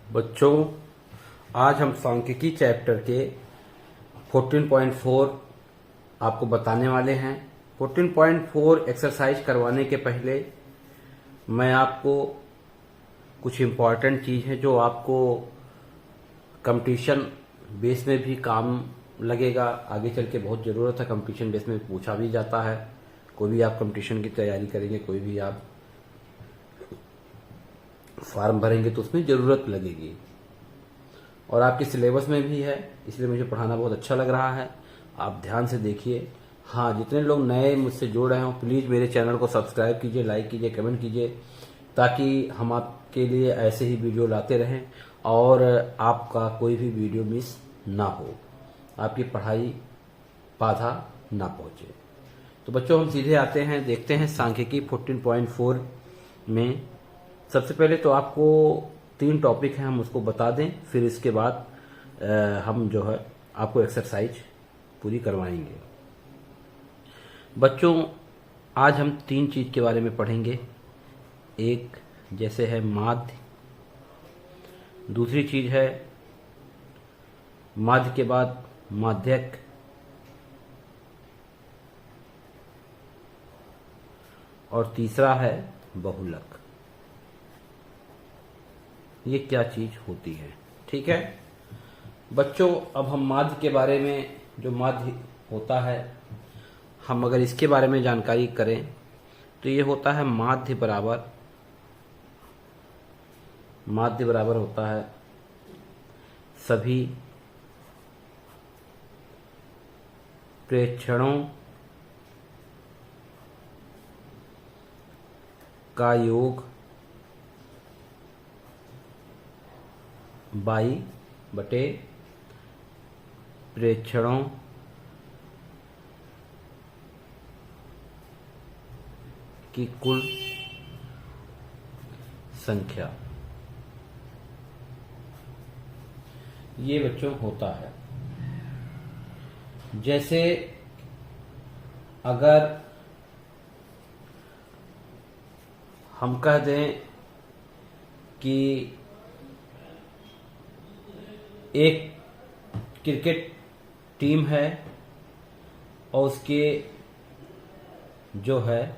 बच्चों, आज हम सांख्यिकी चैप्टर के 14.4 आपको बताने वाले हैं। 14.4 एक्सरसाइज करवाने के पहले मैं आपको कुछ इम्पॉर्टेंट चीज़ है जो आपको कंपटीशन बेस में भी काम लगेगा। आगे चल के बहुत ज़रूरत है, कंपटीशन बेस में पूछा भी जाता है। कोई भी आप कंपटीशन की तैयारी करेंगे, कोई भी आप फॉर्म भरेंगे तो उसमें ज़रूरत लगेगी और आपके सिलेबस में भी है, इसलिए मुझे पढ़ाना बहुत अच्छा लग रहा है। आप ध्यान से देखिए। हाँ, जितने लोग नए मुझसे जुड़ रहे हो प्लीज़ मेरे चैनल को सब्सक्राइब कीजिए, लाइक कीजिए, कमेंट कीजिए, ताकि हम आपके लिए ऐसे ही वीडियो लाते रहें और आपका कोई भी वीडियो मिस ना हो, आपकी पढ़ाई बाधा ना पहुँचे। तो बच्चों, हम सीधे आते हैं, देखते हैं सांख्यिकी 14.4 में। सबसे पहले तो आपको 3 टॉपिक हैं, हम उसको बता दें, फिर इसके बाद हम जो है आपको एक्सरसाइज पूरी करवाएंगे। बच्चों, आज हम 3 चीज़ के बारे में पढ़ेंगे। एक जैसे है माध्य, दूसरी चीज़ है माध्य के बाद माध्यक, और तीसरा है बहुलक। ये क्या चीज होती है, ठीक है बच्चों। अब हम माध्य के बारे में, जो माध्य होता है, हम अगर इसके बारे में जानकारी करें तो ये होता है माध्य बराबर होता है सभी प्रेक्षणों का योग बाई बटे प्रेक्षणों की कुल संख्या। ये बच्चों होता है, जैसे अगर हम कह दें कि एक क्रिकेट टीम है और उसके जो है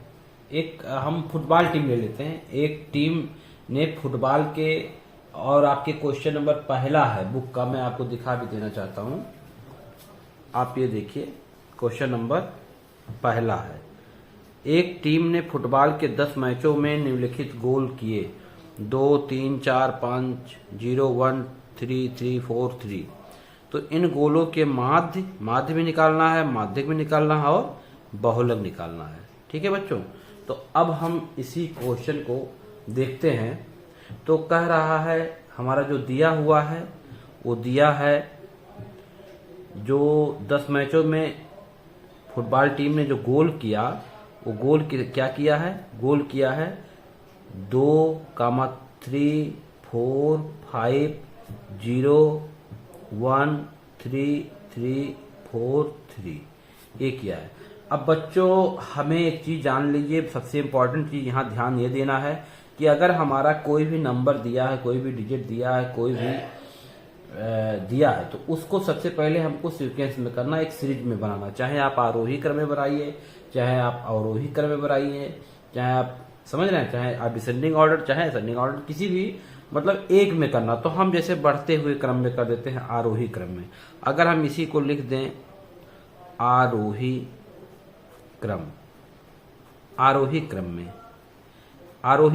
एक, हम फुटबॉल टीम ले लेते हैं। एक टीम ने फुटबॉल के, और आपके क्वेश्चन नंबर पहला है बुक का, मैं आपको दिखा भी देना चाहता हूं। आप ये देखिए, क्वेश्चन नंबर पहला है, एक टीम ने फुटबॉल के 10 मैचों में निम्नलिखित गोल किए 2, 3, 4, 5, 0, 1, 3, 3, 4, 3। तो इन गोलों के माध्य भी निकालना है, माध्यक भी निकालना है और बहुलक निकालना है, ठीक है बच्चों। तो अब हम इसी क्वेश्चन को देखते हैं। तो कह रहा है, हमारा जो दिया हुआ है वो दिया है, जो 10 मैचों में फुटबॉल टीम ने जो गोल किया, वो गोल क्या किया है, गोल किया है 2, 3, 4, 5, 0, 1, 3, 3, 4, 3, ये किया है। अब बच्चों, हमें एक चीज जान लीजिए, सबसे इंपॉर्टेंट चीज यहाँ ध्यान ये देना है कि अगर हमारा कोई भी नंबर दिया है, कोई भी डिजिट दिया है, कोई भी दिया है, तो उसको सबसे पहले हमको सीक्वेंस में करना, एक सीरीज में बनाना। चाहे आप आरोही क्रम में बनाइए, चाहे आप अवरोही क्रम में बनाइए, चाहे आप समझ रहे हैं, चाहे आप डिसेंडिंग ऑर्डर, चाहे असेंडिंग ऑर्डर, किसी भी, मतलब एक में करना। तो हम जैसे बढ़ते हुए क्रम में कर देते हैं, आरोही क्रम में। अगर हम इसी को लिख दें आरोही क्रम, आरोही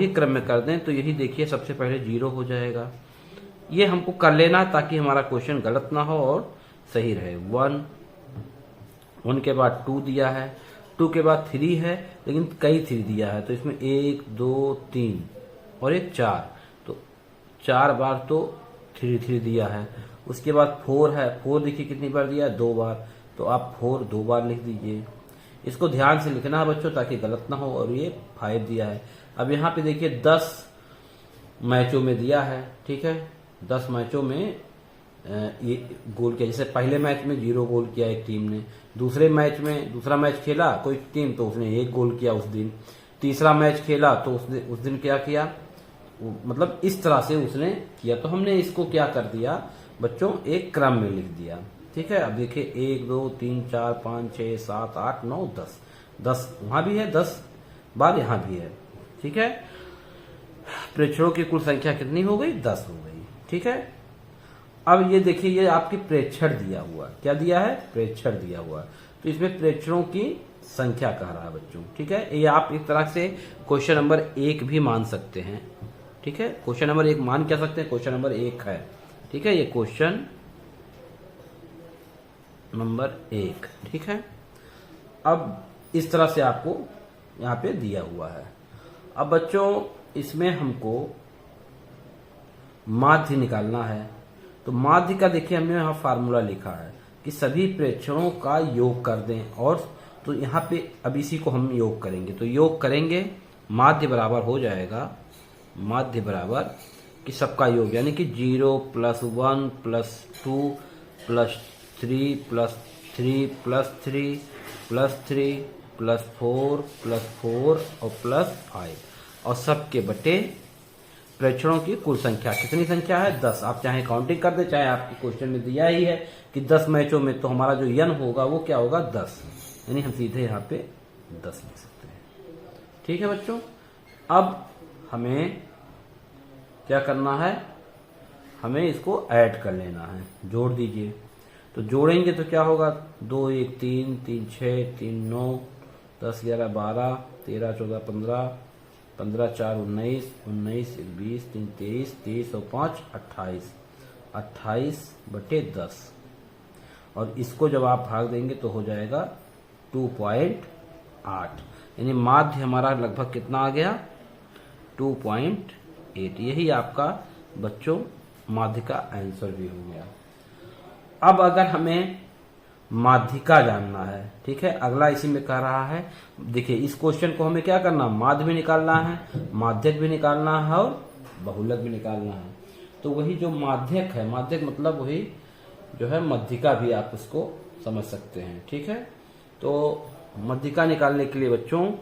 क्रम में कर दें, तो यही देखिए सबसे पहले 0 हो जाएगा। ये हमको कर लेना ताकि हमारा क्वेश्चन गलत ना हो और सही रहे। 1 के बाद 2 दिया है, 2 के बाद 3 है, लेकिन कई 3 दिया है, तो इसमें 1, 2, 3 और एक 4, तो 4 बार तो 3 दिया है। उसके बाद 4 है, 4 देखिए कितनी बार दिया है, 2 बार, तो आप 4 2 बार लिख दीजिए। इसको ध्यान से लिखना है बच्चों ताकि गलत ना हो। और ये 5 दिया है। अब यहाँ पे देखिए 10 मैचों में दिया है, ठीक है, 10 मैचों में ये गोल किया। जैसे पहले मैच में 0 गोल किया एक टीम ने, दूसरे मैच में, दूसरा मैच खेला कोई टीम तो उसने 1 गोल किया उस दिन, तीसरा मैच खेला तो उस दिन क्या किया, मतलब इस तरह से उसने किया, तो हमने इसको क्या कर दिया बच्चों, एक क्रम में लिख दिया। ठीक है, अब देखिए 1 2 3 4 5 6 7 8 9 10, 10 वहां भी है, 10 बार यहां भी है। ठीक है, प्रेक्षणों की कुल संख्या कितनी हो गई, 10 हो गई। ठीक है, अब ये देखिए ये आपकी प्रेक्षण दिया हुआ, क्या दिया है, प्रेक्षण दिया हुआ, तो इसमें प्रेक्षणों की संख्या कह रहा है बच्चों। ठीक है, ये आप एक तरह से क्वेश्चन नंबर 1 भी मान सकते हैं। ठीक है, क्वेश्चन नंबर 1 मान क्या सकते हैं, क्वेश्चन नंबर 1 है। ठीक है, ये क्वेश्चन नंबर 1। ठीक है, अब इस तरह से आपको यहाँ पे दिया हुआ है। अब बच्चों इसमें हमको माध्य निकालना है, तो माध्य का देखिए हमने यहाँ फार्मूला लिखा है कि सभी प्रेक्षणों का योग कर दें, और तो यहाँ पे अब इसी को हम योग करेंगे, तो योग करेंगे माध्य बराबर हो जाएगा, माध्य बराबर कि सबका योग यानी कि 0 + 1 + 2 + 3 + 3 + 3 + 3 + 4 + 4 और +5 और सबके बटे प्रेक्षणों की कुल संख्या। कितनी संख्या है, 10। आप चाहे काउंटिंग कर दे, चाहे आपके क्वेश्चन में दिया ही है कि 10 मैचों में, तो हमारा जो यन होगा वो क्या होगा, 10, यानी हम सीधे यहाँ पे 10 लिख सकते हैं। ठीक है बच्चों, अब हमें क्या करना है, हमें इसको ऐड कर लेना है, जोड़ दीजिए। तो जोड़ेंगे तो क्या होगा, 2 1 3 3 6 3 9 10 11 12 13 14 15 15 4 19 19 20 3 23 23 और 5 28 28 बटे 10, और इसको जब आप भाग देंगे तो हो जाएगा 2.8, यानी माध्य हमारा लगभग कितना आ गया, 2.8। यही आपका बच्चों माध्य का आंसर भी हो गया। अब अगर हमें माध्यिका जानना है, ठीक है, अगला इसी में कह रहा है, देखिए इस क्वेश्चन को हमें क्या करना, माध्य भी निकालना है, माध्यक भी निकालना है और बहुलक भी निकालना है। तो वही जो माध्यक है, माध्यक मतलब वही जो है मध्यिका भी आप उसको समझ सकते हैं। ठीक है, तो मध्यिका निकालने के लिए बच्चों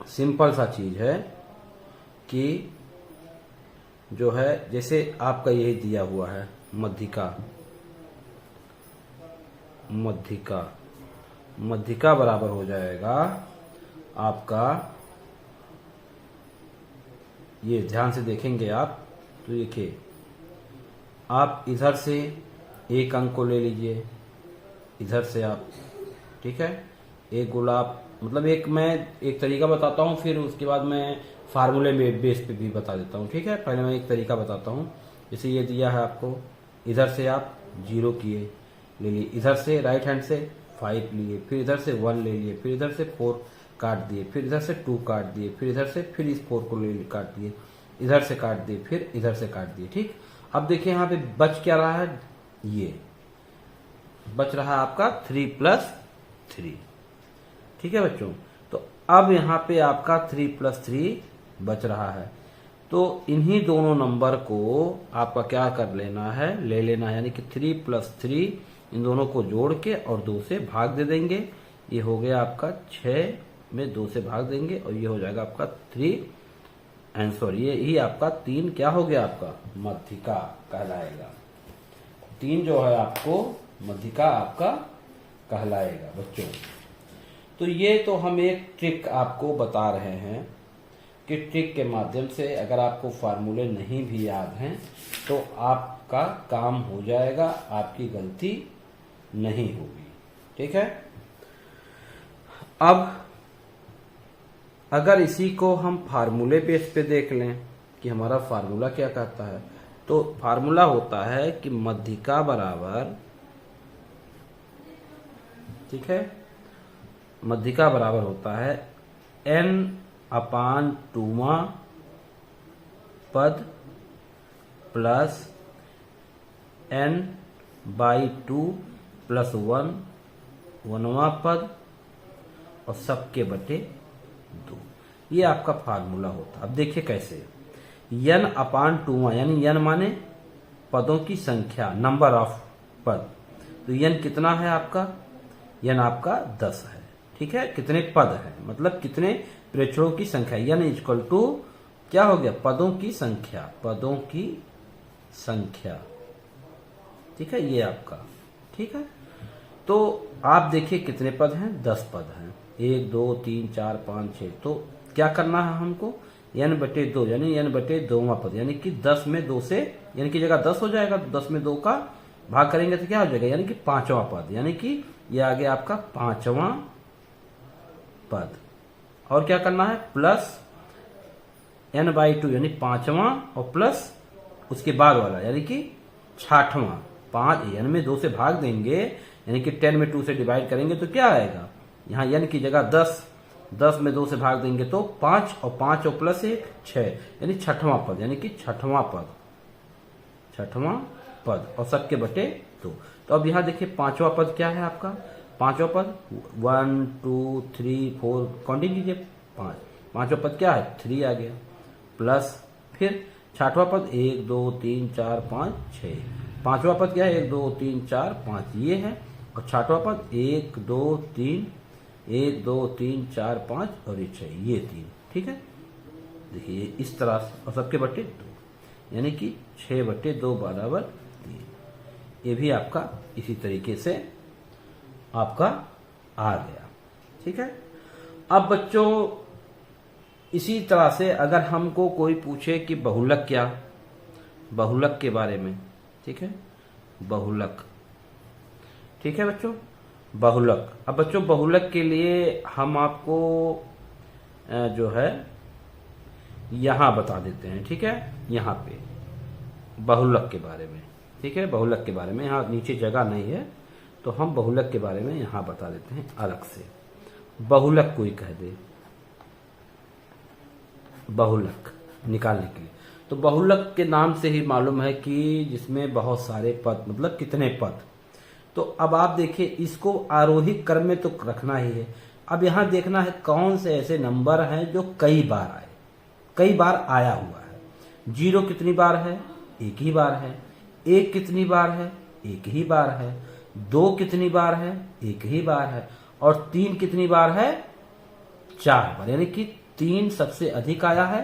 सिंपल सा चीज है कि जो है जैसे आपका यही दिया हुआ है मध्यिका, मध्यिका मध्यिका बराबर हो जाएगा आपका, ये ध्यान से देखेंगे आप तो देखिए, आप इधर से एक अंक को ले लीजिए, इधर से आप, ठीक है, एक गुलाब मतलब एक मैं एक तरीका बताता हूँ, फिर उसके बाद मैं फार्मूले में बेस पे भी बता देता हूँ। ठीक है, पहले मैं एक तरीका बताता हूँ। जैसे ये दिया है आपको, इधर से आप 0 किए ले लिए, इधर से राइट हैंड से 5 लिए, फिर इधर से 1 ले लिए, फिर इधर से 4 काट दिए, फिर इधर से 2 काट दिए, फिर इधर से फिर इस 4 को ले काट दिए, इधर से काट दिए, फिर इधर से काट दिए। ठीक, अब देखिए यहाँ पे बच क्या रहा है, ये बच रहा है आपका 3 + 3। ठीक है बच्चों, तो अब यहाँ पे आपका 3 + 3 बच रहा है, तो इन्हीं दोनों नंबर को आपका क्या कर लेना है, ले लेना है, यानी कि 3 + 3 इन दोनों को जोड़ के और 2 से भाग दे देंगे। ये हो गया आपका 6 में 2 से भाग देंगे और ये हो जाएगा आपका 3 आंसर। ये ही आपका 3 क्या हो गया, आपका मध्यिका कहलाएगा। 3 जो है आपको मध्यिका आपका कहलाएगा बच्चों। तो ये तो हम एक ट्रिक आपको बता रहे हैं कि ट्रिक के माध्यम से अगर आपको फार्मूले नहीं भी याद हैं तो आपका काम हो जाएगा, आपकी गलती नहीं होगी। ठीक है, अब अगर इसी को हम फार्मूले बेस पे देख लें कि हमारा फार्मूला क्या कहता है, तो फार्मूला होता है कि मध्यिका बराबर, ठीक है, मध्यिका बराबर होता है n/2वां पद प्लस n/2 + 1 1वां पद और सबके बटे 2। ये आपका फार्मूला होता है। अब देखिए कैसे, n/2वां यानी n माने पदों की संख्या, नंबर ऑफ पद, तो n कितना है आपका, n आपका 10 है। ठीक है, कितने पद है मतलब कितने प्रेक्षणों की संख्या, n = क्या हो गया, पदों की संख्या, पदों की संख्या। ठीक है, ये आपका ठीक है। तो आप देखिए कितने पद हैं, 10 पद हैं, 1 2 3 4 5 6। तो क्या करना है हमको, n/2 यानी n/2वां पद, यानी कि 10 में 2 से, यानी कि जगह 10 हो जाएगा तो 10 में 2 का भाग करेंगे तो क्या हो जाएगा, यानी कि 5वां पद, यानी कि ये आ गया आपका 5वां पद। और क्या करना है, प्लस n/2 यानी 5वां और प्लस उसके बाद वाला यानी कि 6वां। 5 n में 2 से भाग देंगे यानी कि 10 में 2 से डिवाइड करेंगे तो क्या आएगा, यहाँ n की जगह 10, 10 में 2 से भाग देंगे तो 5 और 5 और प्लस 1 6, यानी 6वां पद, यानी कि 6वां पद, 6वां पद और सबके बटे 2। तो अब यहाँ देखिए 5वां पद क्या है आपका, 5वां पद 1 2 3 4 काउंटिंग कीजिए, 5वां पद क्या है 3 आ गया, प्लस फिर 6वां पद 1 2 3 4 5 6, 5वां पद क्या है 1 2 3 4 5 ये है, और 6वां पद 1 2 3 1 2 3 4 5 और ये 6 ये 3। ठीक है, देखिए इस तरह से, और सबके बटे 2 यानी कि 6/2 बराबर 3। ये भी आपका इसी तरीके से आपका आ गया। ठीक है, अब बच्चों इसी तरह से अगर हमको कोई पूछे कि बहुलक क्या, बहुलक के बारे में, ठीक है, बहुलक, ठीक है बच्चों, बहुलक। अब बच्चों बहुलक के लिए हम आपको जो है यहां बता देते हैं। ठीक है, यहां पे बहुलक के बारे में, ठीक है, बहुलक के बारे में यहाँ नीचे जगह नहीं है तो हम बहुलक के बारे में यहां बता देते हैं अलग से। बहुलक कोई कह दे, बहुलक निकालने के लिए, तो बहुलक के नाम से ही मालूम है कि जिसमें बहुत सारे पद, मतलब कितने पद। तो अब आप देखिए इसको आरोही क्रम में तो रखना ही है। अब यहां देखना है कौन से ऐसे नंबर हैं जो कई बार आए, कई बार आया हुआ है। 0 कितनी बार है, एक ही बार है। 1 कितनी बार है, एक ही बार है। 2 कितनी बार है, एक ही बार है। और 3 कितनी बार है, 4 बार, यानी कि 3 सबसे अधिक आया है,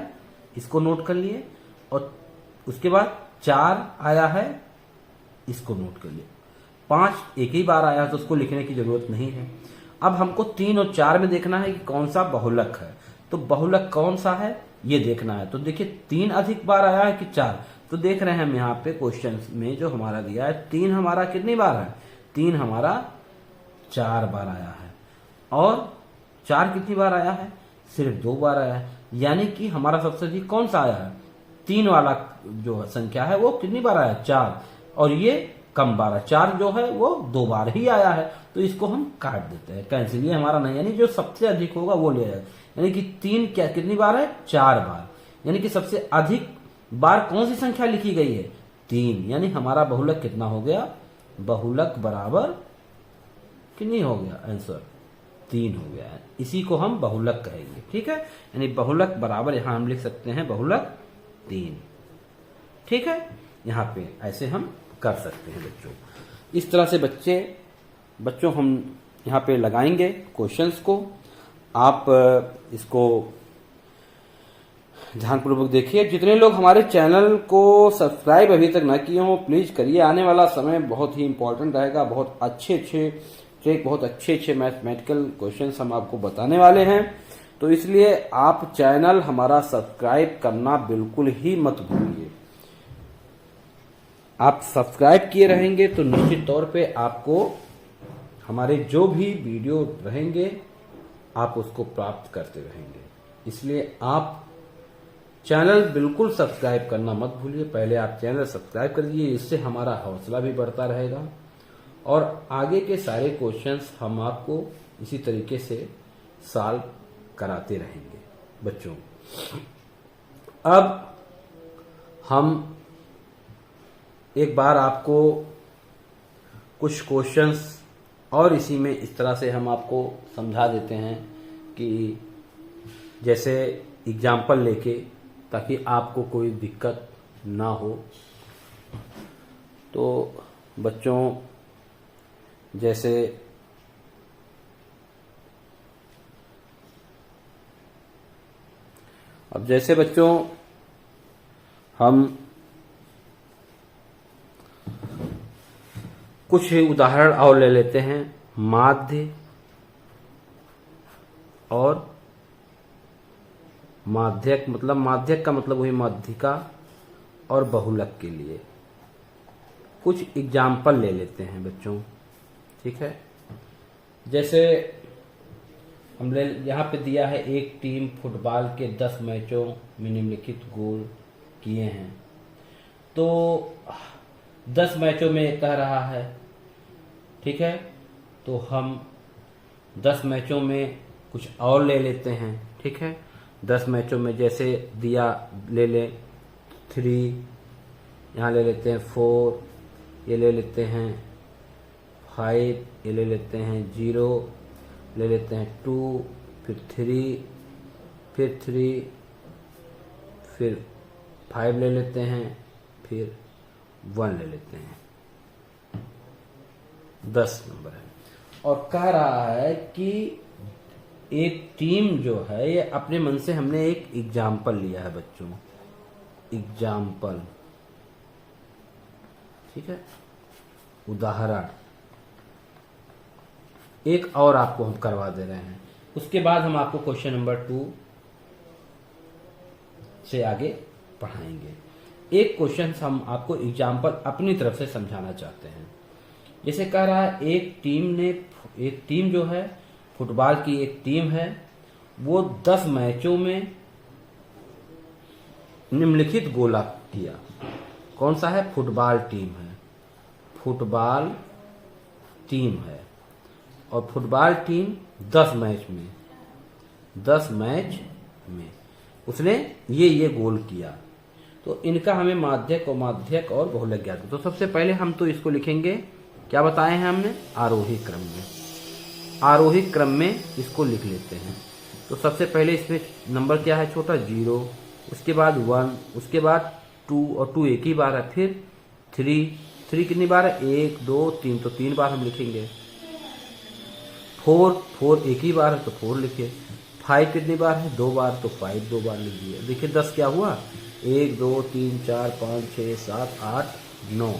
इसको नोट कर लिए। और उसके बाद 4 आया है, इसको नोट कर लिए। 5 एक ही बार आया है तो उसको लिखने की जरूरत नहीं है। अब हमको 3 और 4 में देखना है कि कौन सा बहुलक है। तो बहुलक कौन सा है ये देखना है। तो देखिए 3 अधिक बार आया है कि 4, तो देख रहे हैं हम यहाँ पे क्वेश्चन में जो हमारा दिया है 3 हमारा कितनी बार है, 3 हमारा 4 बार आया है। और 4 कितनी बार आया है, सिर्फ 2 बार आया है। यानी कि हमारा सबसे अधिक कौन सा आया है, 3 वाला जो संख्या है वो कितनी बार आया, 4। और ये कम बार है, 4 जो है वो 2 बार ही आया है, तो इसको हम काट देते हैं, कैंसिल, ये हमारा नहीं, यानी जो सबसे अधिक होगा वो ले जाएगा। यानी कि 3 क्या कितनी बार है, 4 बार। यानी कि सबसे अधिक बार कौन सी संख्या लिखी गई है, 3। यानी हमारा बहुलक कितना हो गया, बहुलक बराबर कितनी हो गया, आंसर 3 हो गया है। इसी को हम बहुलक कहेंगे। ठीक है, यानी बहुलक बराबर यहां हम लिख सकते हैं बहुलक 3। ठीक है, यहां पे ऐसे हम कर सकते हैं बच्चों। इस तरह से बच्चों हम यहाँ पे लगाएंगे क्वेश्चंस को। आप इसको ध्यानपूर्वक देखिए। जितने लोग हमारे चैनल को सब्सक्राइब अभी तक न किए हों प्लीज करिए। आने वाला समय बहुत ही इंपॉर्टेंट रहेगा। बहुत अच्छे मैथमेटिकल क्वेश्चंस हम आपको बताने वाले हैं, तो इसलिए आप चैनल हमारा सब्सक्राइब करना बिल्कुल ही मत भूलिए। आप सब्सक्राइब किए रहेंगे तो निश्चित तौर पे आपको हमारे जो भी वीडियो रहेंगे आप उसको प्राप्त करते रहेंगे। इसलिए आप चैनल बिल्कुल सब्सक्राइब करना मत भूलिए। पहले आप चैनल सब्सक्राइब कर दीजिए, इससे हमारा हौसला भी बढ़ता रहेगा और आगे के सारे क्वेश्चंस हम आपको इसी तरीके से सॉल्व कराते रहेंगे बच्चों। अब हम एक बार आपको कुछ क्वेश्चंस और इसी में इस तरह से हम आपको समझा देते हैं कि जैसे एग्जाम्पल लेके, ताकि आपको कोई दिक्कत ना हो। तो बच्चों जैसे बच्चों हम कुछ उदाहरण और ले लेते हैं। माध्य और माध्यक, मतलब माध्यक का मतलब वही माध्यिका और बहुलक के लिए कुछ एग्जाम्पल ले लेते हैं बच्चों, ठीक है। जैसे हमने यहाँ पे दिया है, एक टीम फुटबॉल के 10 मैचों में निम्नलिखित गोल किए हैं। तो 10 मैचों में कह रहा है, ठीक है। तो हम 10 मैचों में कुछ और ले लेते हैं, ठीक है। 10 मैचों में जैसे दिया, ले लें 3, यहाँ ले लेते हैं 4, ये ले लेते हैं 5, ये ले लेते हैं 0, ले लेते हैं 2, फिर 3, फिर 3, फिर 5 ले लेते हैं, फिर 1 ले लेते हैं। 10 नंबर है। और कह रहा है कि एक टीम जो है, ये अपने मन से हमने एक एग्जाम्पल लिया है बच्चों, एग्जाम्पल, ठीक है, उदाहरण। एक और आपको हम करवा दे रहे हैं, उसके बाद हम आपको क्वेश्चन नंबर 2 से आगे पढ़ाएंगे। एक क्वेश्चन हम आपको एग्जाम्पल अपनी तरफ से समझाना चाहते हैं। जैसे कह रहा है, एक टीम जो है, फुटबॉल की एक टीम है, वो 10 मैचों में निम्नलिखित गोला किया। कौन सा है? फुटबॉल टीम है, फुटबॉल टीम है। और फुटबॉल टीम 10 मैच में उसने ये गोल किया। तो इनका हमें माध्यक और बहुलक ज्ञात है। तो सबसे पहले हम तो इसको लिखेंगे, क्या बताए हैं हमने, आरोही क्रम में। आरोही क्रम में इसको लिख लेते हैं। तो सबसे पहले इसमें नंबर क्या है, छोटा 0, उसके बाद 1, उसके बाद 2, और 2 एक ही बार है, फिर 3 कितनी बार है, 1 2 3, तो 3 बार हम लिखेंगे। 4 एक ही बार है, तो 4 लिखे। 5 कितनी बार है, 2 बार, तो 5 2 बार लिख दिए। देखिए 10 क्या हुआ, 1 2 3 4 5 6 7 8 9।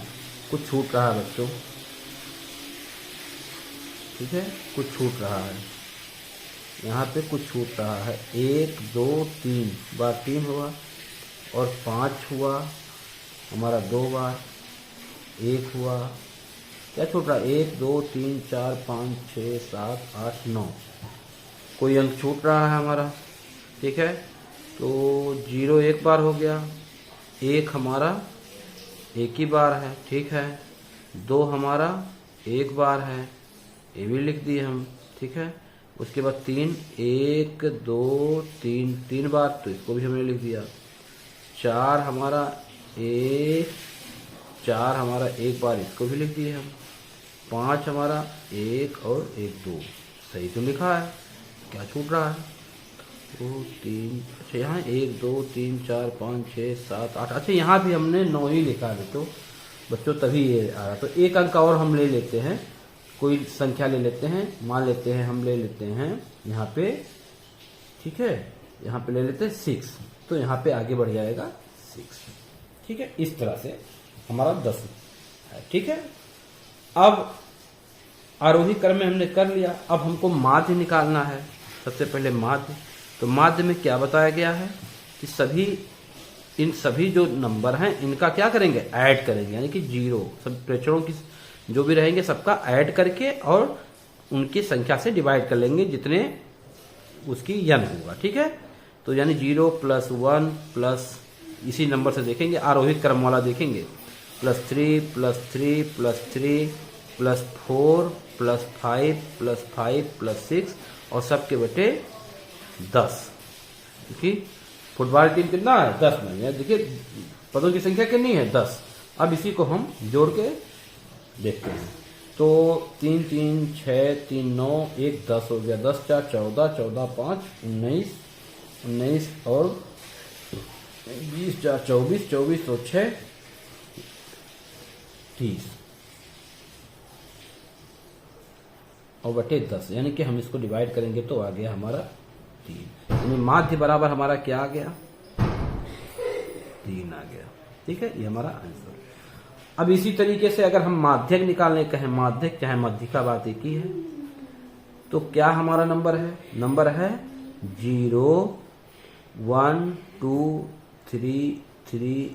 कुछ छूट रहा है बच्चों, ठीक है, कुछ छूट रहा है, यहाँ पे कुछ छूट रहा है। 1 2 3 बार 3 हुआ, और 5 हुआ हमारा 2 बार, 1 हुआ, क्या छूट रहा है, 1 2 3 4 5 6 7 8 9। कोई अंक छूट रहा है हमारा, ठीक है। तो 0 एक बार हो गया, 1 हमारा एक ही बार है, ठीक है। 2 हमारा एक बार है, ये भी लिख दिए हम, ठीक है। उसके बाद 3 1 2 3 3 बार, तो इसको भी हमने लिख दिया। 4 हमारा एक बार, इसको भी लिख दिए हम। 5 हमारा 1 और 1 2, सही तो लिखा है, क्या छूट रहा है, 2 3, अच्छा यहाँ 1 2 3 4 5 6 7 8, अच्छा यहाँ भी हमने 9 ही लिखा है तो बच्चों, तभी ये आ रहा। तो एक अंक और हम ले लेते हैं, कोई संख्या ले लेते हैं, मान लेते हैं, हम ले लेते हैं यहाँ पे, ठीक है, यहाँ पे ले लेते हैं 6, तो यहाँ पे आगे बढ़ जाएगा 6, ठीक है। इस तरह से हमारा 10 है, ठीक है। अब आरोही क्रम में हमने कर लिया, अब हमको माध्य निकालना है। सबसे पहले माध्य, तो माध्य में क्या बताया गया है कि इन सभी जो नंबर हैं इनका क्या करेंगे, ऐड करेंगे, यानी कि 0 सब प्रेक्षणों की जो भी रहेंगे सबका ऐड करके और उनकी संख्या से डिवाइड कर लेंगे, जितने उसकी n होगा, ठीक है। तो यानी 0 + 1 प्लस, इसी नंबर से देखेंगे, आरोही क्रम वाला देखेंगे, +3 +3 +3 +4 +5 +5 +6, और सबके बटे 10, क्योंकि फुटबॉल टीम कितना है, 10 में है। देखिए पदों की संख्या कितनी है, 10। अब इसी को हम जोड़ के देखते हैं। तो 3 3 6 3 9 1 10 हो गया, 10 4 14 14 5 19 19 और 20 4 24 24 और 6 30 और बटे 10, यानी कि हम इसको डिवाइड करेंगे तो आ गया हमारा 3। यानी माध्य बराबर हमारा क्या आ गया, 3 आ गया। ठीक है, ये हमारा आंसर। अब इसी तरीके से अगर हम माध्यक निकालने कहें, माध्यक चाहे मध्यिका बात एक ही है, तो क्या हमारा नंबर है? नंबर है 0 1 2 3 3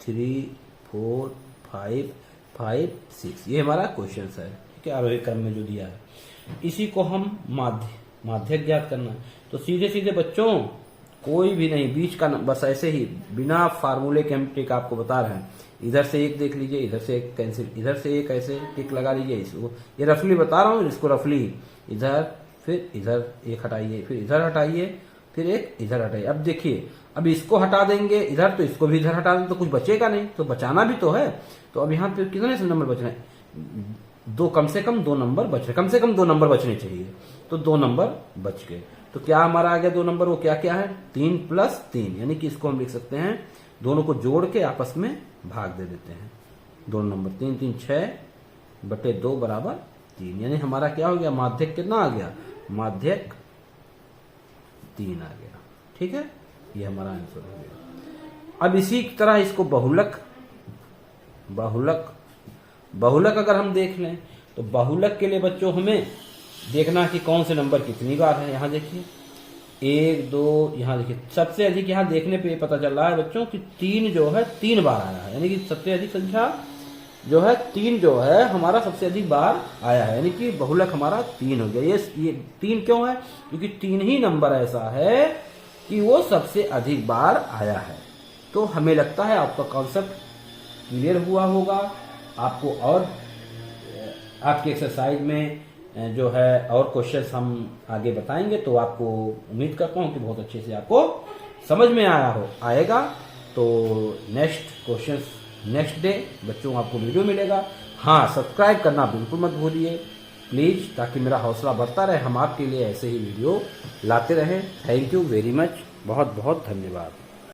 3 4 5 5 6। ये हमारा क्वेश्चन है। ठीक है, आरोही क्रम में जो दिया है, इसी को हम माध्यक ज्ञात करना है। तो सीधे सीधे बच्चों कोई भी नहीं, बीच का बस ऐसे ही बिना फार्मूले के हम टिक आपको बता रहे हैं। इधर से एक देख लीजिए, इधर से एक कैंसिल, इधर से एक ऐसे टिक लगा लीजिए। इसको ये रफली बता रहा हूँ, इसको रफली इधर, फिर इधर एक हटाइए, फिर इधर हटाइए, फिर एक इधर हटाइए। अब देखिए, अब इसको हटा देंगे इधर, तो इसको भी इधर हटा देंगे, तो कुछ बचेगा नहीं, तो बचाना भी तो है। तो अब यहाँ पे कितने नंबर बच रहे हैं? दो, कम से कम 2 नंबर बच रहे, कम से कम 2 नंबर बचने चाहिए। तो 2 नंबर बच गए। तो क्या हमारा आ गया 2 नंबर? वो क्या क्या है? 3 + 3, यानी कि इसको हम लिख सकते हैं, दोनों को जोड़ के आपस में भाग दे देते हैं। 2 नंबर 3 3 6/2 = 3, यानी हमारा क्या हो गया? माध्यक कितना आ गया? माध्यक 3 आ गया। ठीक है, ये हमारा आंसर हो गया। अब इसी तरह इसको बहुलक अगर हम देख लें, तो बहुलक के लिए बच्चों हमें देखना कि कौन से नंबर कितनी बार है। यहां देखिए 1 2, यहां देखिए सबसे अधिक, यहां देखने पे पता चल रहा है बच्चों कि 3 जो है 3 बार आया है, यानी कि सबसे अधिक संख्या जो है 3 जो है हमारा सबसे अधिक बार आया है, यानी कि बहुलक हमारा 3 हो गया। ये 3 क्यों है? क्योंकि 3 ही नंबर ऐसा है कि वो सबसे अधिक बार आया है। तो हमें लगता है आपका कॉन्सेप्ट क्लियर हुआ होगा। आपको और आपकी एक्सरसाइज में जो है और क्वेश्चंस हम आगे बताएंगे, तो आपको उम्मीद करता हूं कि बहुत अच्छे से आपको समझ में आएगा। तो नेक्स्ट क्वेश्चंस नेक्स्ट डे बच्चों आपको वीडियो मिलेगा। हाँ, सब्सक्राइब करना बिल्कुल मत भूलिए प्लीज, ताकि मेरा हौसला बढ़ता रहे, हम आपके लिए ऐसे ही वीडियो लाते रहें। थैंक यू वेरी मच, बहुत बहुत धन्यवाद।